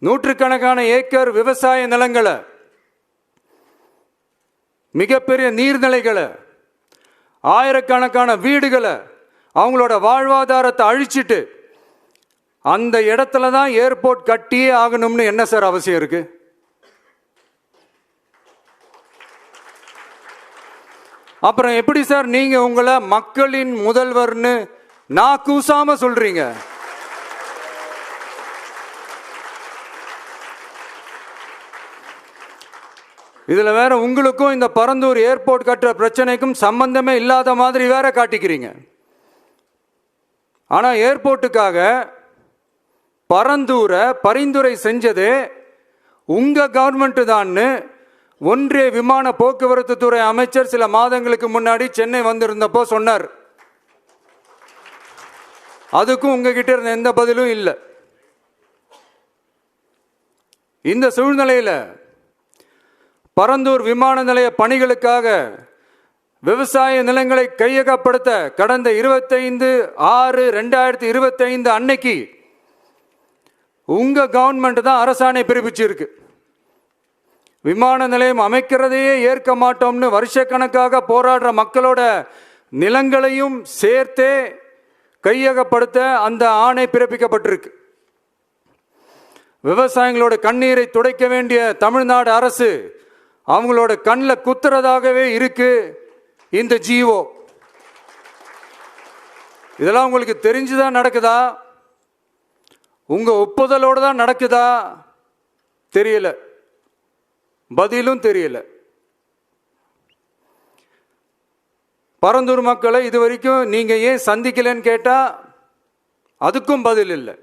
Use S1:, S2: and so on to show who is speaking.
S1: நூற்றுக்கணக்கான ஏக்கர் விவசாய நிலங்களை, மிகப்பெரிய நீர்நிலைகளை, ஆயிரக்கணக்கான வீடுகளை, அவங்களோட வாழ்வாதாரத்தை அழிச்சிட்டு அந்த இடத்துல தான் ஏர்போர்ட் கட்டியே ஆகணும்னு என்ன சார் அவசியம் இருக்கு? அப்புறம் எப்படி சார் நீங்க உங்களை மக்களின் முதல்வர்னு நான் கூசாம சொல்றீங்க? இதுல வேற உங்களுக்கும் இந்த பரந்தூர் ஏர்போர்ட் கட்டுற பிரச்சனைக்கும் சம்பந்தமே இல்லாத மாதிரி வேற காட்டிக்கிறீங்க. ஆனா ஏர்போர்ட்டுக்காக பரந்தூரை பரிந்துரை செஞ்சது உங்க கவர்மெண்ட் தான்னு ஒன்றிய விமான போக்குவரத்து துறை அமைச்சர் சில மாதங்களுக்கு முன்னாடி சென்னை வந்திருந்தப்போ சொன்னார். அதுக்கும் உங்ககிட்ட இருந்த எந்த பதிலும் இல்லை. இந்த சூழ்நிலையில் பரந்தூர் விமான நிலைய பணிகளுக்காக விவசாய நிலங்களை கையகப்படுத்த கடந்த 25/6/2025 அன்னைக்கு உங்க கவர்மெண்ட் தான் அரசாணை பிறப்பிச்சிருக்கு. விமான நிலையம் அமைக்கிறதையே ஏற்க மாட்டோம்னு வருஷக்கணக்காக போராடுற மக்களோட நிலங்களையும் சேர்த்தே கையகப்படுத்த அந்த ஆணை பிறப்பிக்கப்பட்டிருக்கு. விவசாயிகளோட கண்ணீரை துடைக்க வேண்டிய தமிழ்நாடு அரசு அவங்களோட கண்ணில் குத்துறதாகவே இருக்கு இந்த ஜிஓ. இதெல்லாம் உங்களுக்கு தெரிஞ்சுதான் நடக்குதா? உங்க ஒப்புதலோடு தான் நடக்குதா? தெரியல, பதிலும் தெரியல. பரந்தூர் மக்களை இது வரைக்கும் நீங்க ஏன் சந்திக்கலன்னு கேட்டா அதுக்கும் பதில் இல்லை.